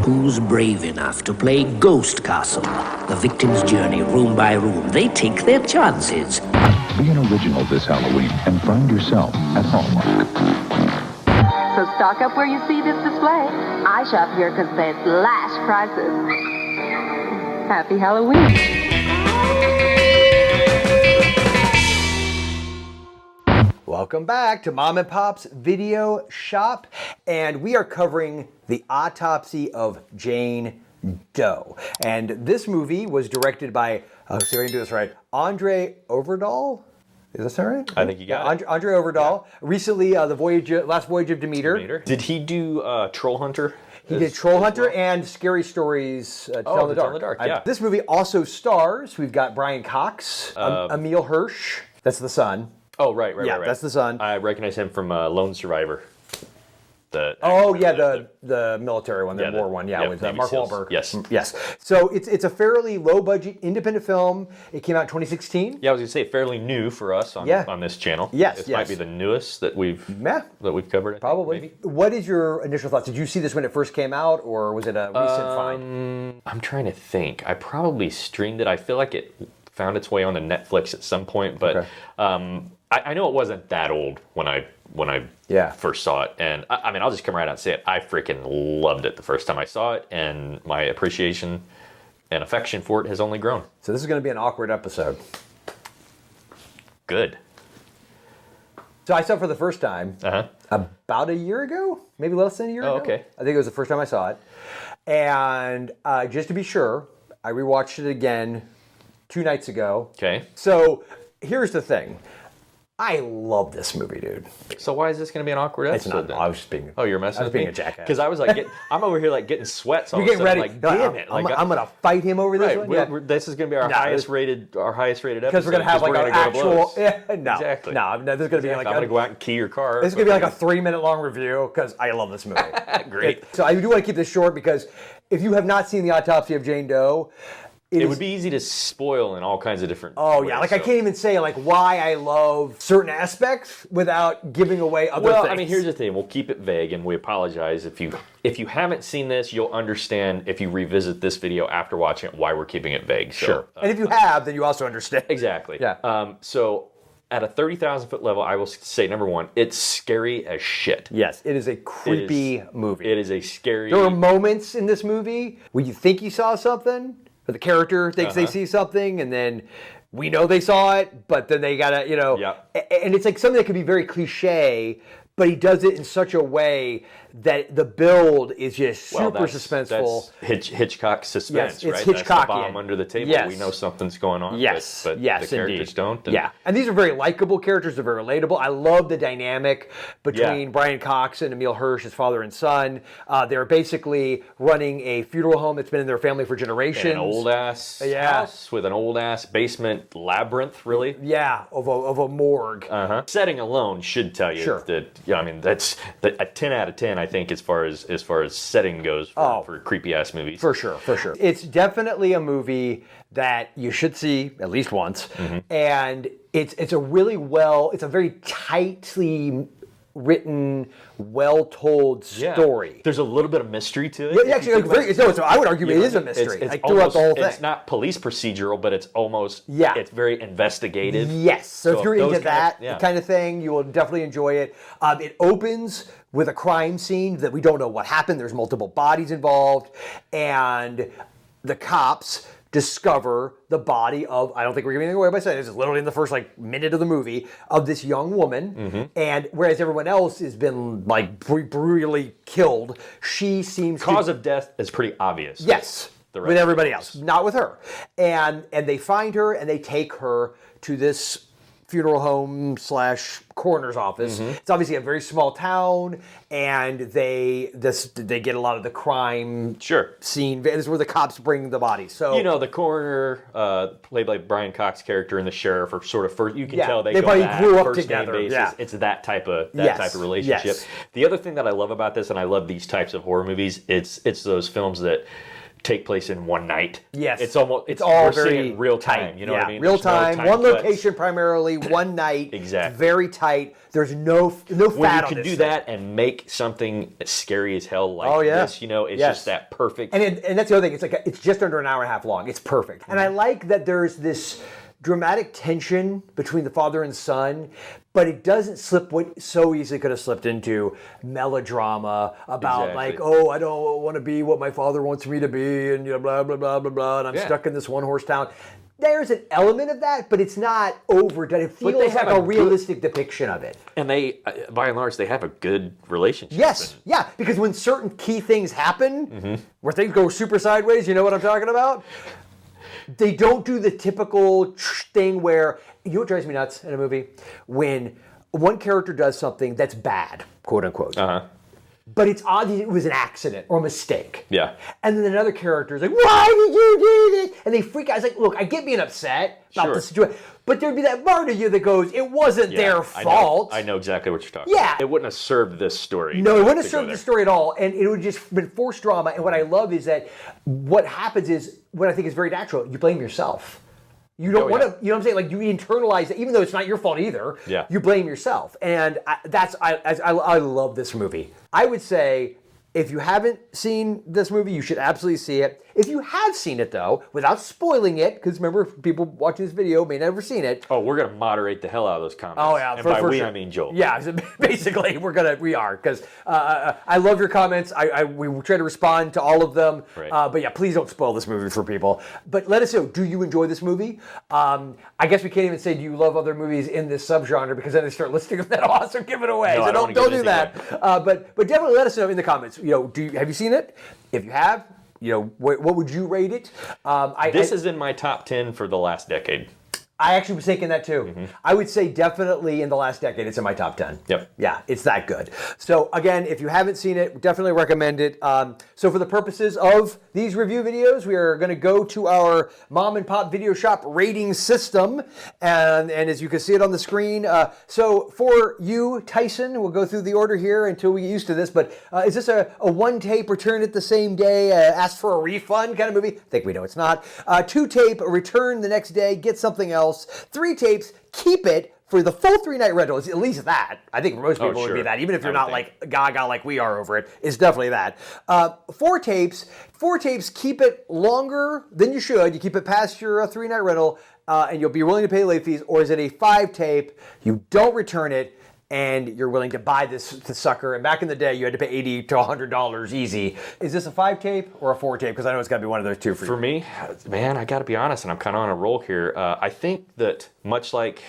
Who's brave enough to play Ghost Castle? The victim's journey room by room. They take their chances. Be an original this Halloween and find yourself at Hallmark. So stock up where you see this display. I shop here because they slash prices. Happy Halloween. Welcome back to Mom and Pop's Video Shop, and we are covering the Autopsy of Jane Doe. And this movie was directed by, let's see if I can do this right, Andre Overdahl? Is that sound right? I think you got it. Andre Overdahl. Yeah. Recently, Last Voyage of Demeter. Did he do Troll Hunter? He did Troll Hunter and Scary Stories to Tell in the Dark. Yeah. This movie also stars, we've got Brian Cox, Emil Hirsch, that's the son. Oh, right. Yeah, that's the son. I recognize him from Lone Survivor. The military one, the war one, with Mark Wahlberg. Yes. So it's a fairly low-budget independent film. It came out in 2016. Yeah, I was gonna say fairly new for us on this channel. Yes, This might be the newest that we've covered. Probably. Maybe. What is your initial thoughts? Did you see this when it first came out, or was it a recent find? I'm trying to think. I probably streamed it. I feel like it found its way onto Netflix at some point, but I know it wasn't that old when I first saw it, and I mean, I'll just come right out and say it. I freaking loved it the first time I saw it, and my appreciation and affection for it has only grown. So this is going to be an awkward episode. Good. So I saw it for the first time about a year ago, maybe less than a year ago. Okay. I think it was the first time I saw it, and just to be sure, I rewatched it again 2 nights ago. Okay. So here's the thing. I love this movie, dude. So why is this going to be an awkward episode then? I was just being. Oh, you're messing with me? being a jackass. Because I was like, I'm over here like getting sweats. You're getting ready. Like, damn it! I'm gonna fight him over this one. Yeah. This is going to be our highest rated episode. Because we're gonna have like an actual. Exactly. No, this is gonna be like. I'm gonna go out and key your car. This is gonna be like a 3-minute long review because I love this movie. Great. So I do want to keep this short because if you have not seen the Autopsy of Jane Doe. It would be easy to spoil in all kinds of different ways. I can't even say like why I love certain aspects without giving away other things. Well, I mean, here's the thing. We'll keep it vague, and we apologize if you haven't seen this. You'll understand if you revisit this video after watching it why we're keeping it vague. So, sure. And if you have, then you also understand. Exactly. Yeah. So at a 30,000-foot level, I will say number one, it's scary as shit. Yes, it is a creepy movie. It is a scary. There are moments in this movie where you think you saw something. Or the character thinks they see something, and then we know they saw it, but then they gotta, and it's like something that could be very cliche, but he does it in such a way that the build is just super suspenseful. That's Hitchcock suspense, right? It's Hitchcockian. That's the bomb under the table. Yes. We know something's going on, yes. but the characters don't. And these are very likable characters. They're very relatable. I love the dynamic between Brian Cox and Emil Hirsch, his father and son. They're basically running a funeral home that's been in their family for generations. And an old-ass house with an old-ass basement labyrinth, really. Yeah, of a morgue. Setting alone should tell you that, I mean, that's a 10 out of 10, I think, as far as setting goes for creepy ass movies. For sure. It's definitely a movie that you should see at least once, and it's a very tightly written, well-told story. There's a little bit of mystery to it. Yeah, actually, I would argue it is a mystery. Throughout the whole thing. It's not police procedural, but it's almost, it's very investigative. Yes, so if you're into that kind of thing, you will definitely enjoy it. It opens with a crime scene that we don't know what happened. There's multiple bodies involved, and the cops discover the body of, I don't think we're giving anything away by saying this, is literally in the first minute of the movie, of this young woman, and whereas everyone else has been brutally killed, she seems Cause of death is pretty obvious. Yes, with everybody else, not with her. And they find her and they take her to this funeral home / coroner's office. It's obviously a very small town, and they get a lot of the crime scene. This is where the cops bring the body. So the coroner, played by Brian Cox's character, and the sheriff are sort of first. You can tell they probably grew up first together. Name basis. It's that type of relationship. Yes. The other thing that I love about this, and I love these types of horror movies, it's those films that take place in one night. Yes. It's all we're very seeing real tight. time. You know what I mean? Real There's no time, one cuts. location primarily, one night. Exactly. Very tight. There's no fat When you on can this do thing. that and make something as scary as hell like this, you know, it's just that perfect. And that's the other thing. It's like it's just under an hour and a half long. It's perfect. And I like that there's this dramatic tension between the father and son, but it doesn't slip what so easily could have slipped into melodrama about like, oh, I don't want to be what my father wants me to be, and you know, blah blah blah blah blah, and I'm stuck in this one horse town. There's an element of that, but it's not overdone. It feels like a realistic depiction of it. And they, by and large, they have a good relationship. Yes, yeah, because when certain key things happen, where things go super sideways, you know what I'm talking about? They don't do the typical thing where, you know what drives me nuts in a movie? When one character does something that's bad, quote unquote. But it's obvious it was an accident or a mistake. Yeah. And then another character is like, why did you do this? And they freak out. It's like, look, I get being upset about the situation. But there'd be that part of you that goes, it wasn't their fault. I know exactly what you're talking about. It wouldn't have served this story. No, it wouldn't have served the story at all. And it would just been forced drama. And what I love is that what happens is, what I think is very natural, you blame yourself. You don't want to, you know what I'm saying? Like, you internalize it, even though it's not your fault either. Yeah. You blame yourself. And I love this movie. I would say, if you haven't seen this movie, you should absolutely see it. If you have seen it, though, without spoiling it, because remember, people watching this video may never seen it. Oh, we're going to moderate the hell out of those comments. Oh, yeah. And by we, I mean Joel. Yeah, so basically, we are, because I love your comments. We try to respond to all of them. Right. But yeah, please don't spoil this movie for people. But let us know, do you enjoy this movie? I guess we can't even say, do you love other movies in this subgenre, because then they start listing them that awesome, give it away. No, so don't do that. But definitely let us know in the comments. You know, have you seen it? If you have, you know, what would you rate it? This is in my top 10 for the last decade. I actually was thinking that too. I would say definitely in the last decade, it's in my top 10. Yep. Yeah, it's that good. So again, if you haven't seen it, definitely recommend it. So for the purposes of these review videos, we are going to go to our mom and pop video shop rating system. And as you can see it on the screen, so for you, Tyson, we'll go through the order here until we get used to this, but is this a one tape, return it the same day, ask for a refund kind of movie? I think we know it's not. 2 tape, return the next day, get something else. 3 tapes, keep it for the full 3-night rental. It's at least that. I think most people would be that, even if you're not like gaga like we are over it. It's definitely that. 4 tapes, keep it longer than you should. You keep it past your 3-night rental, and you'll be willing to pay late fees. Or is it a 5 tape? You don't return it, and you're willing to buy this sucker. And back in the day, you had to pay $80 to $100 easy. Is this a 5 tape or a 4 tape? Because I know it's got to be one of those two for you. For me, man, I got to be honest, and I'm kind of on a roll here. I think that much like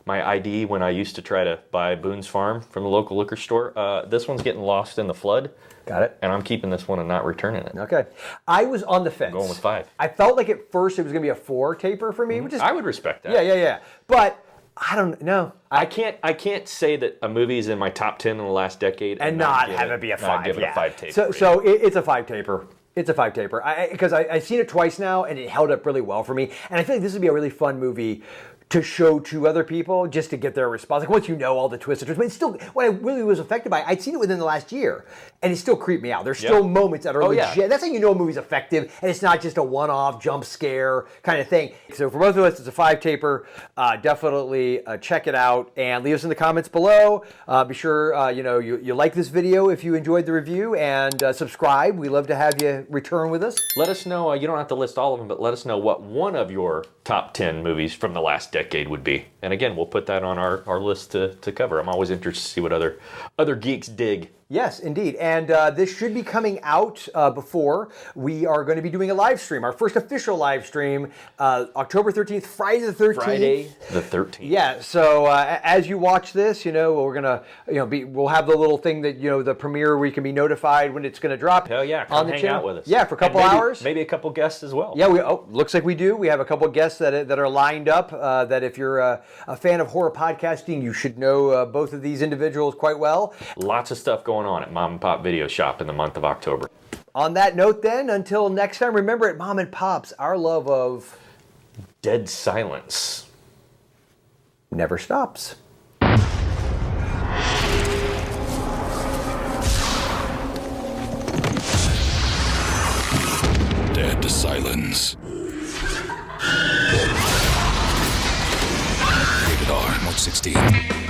my ID when I used to try to buy Boone's Farm from the local liquor store, this one's getting lost in the flood. Got it. And I'm keeping this one and not returning it. Okay. I was on the fence. I'm going with 5. I felt like at first it was going to be a 4 taper for me, which is... I would respect that. Yeah. But... I don't know. I can't say that a movie is in my top 10 in the last decade and not have it be a 5. Not give it a 5 tape. So it's a 5 taper. It's a 5 taper. Because I've seen it twice now, and it held up really well for me. And I feel like this would be a really fun movie to show to other people, just to get their response. Like, once you know all the twists and turns, but it's still, what I really was affected by, I'd seen it within the last year, and it still creeped me out. There's still moments that are legit. Yeah. That's how you know a movie's effective, and it's not just a one-off jump scare kind of thing. So for both of us, it's a 5 taper. Definitely check it out, and leave us in the comments below. Be sure you like this video if you enjoyed the review, and subscribe. We love to have you return with us. Let us know, you don't have to list all of them, but let us know what one of your top 10 movies from the last decade would be. And again, we'll put that on our list to cover. I'm always interested to see what other geeks dig. Yes, indeed. And this should be coming out before. We are going to be doing a live stream, our first official live stream, October 13th, Friday the 13th. Friday the 13th. Yeah, so as you watch this, we're going to, we'll have the little thing that, the premiere where you can be notified when it's going to drop. Hell yeah, come hang out with us. Yeah, for a couple hours. Maybe a couple guests as well. Yeah, looks like we do. We have a couple guests that are lined up, that if you're a fan of horror podcasting, you should know both of these individuals quite well. Lots of stuff going on at Mom and Pop Video Shop in the month of October. On that note then, until next time, remember at Mom and Pop's, our love of dead silence never stops. silence. Rated R, March 16.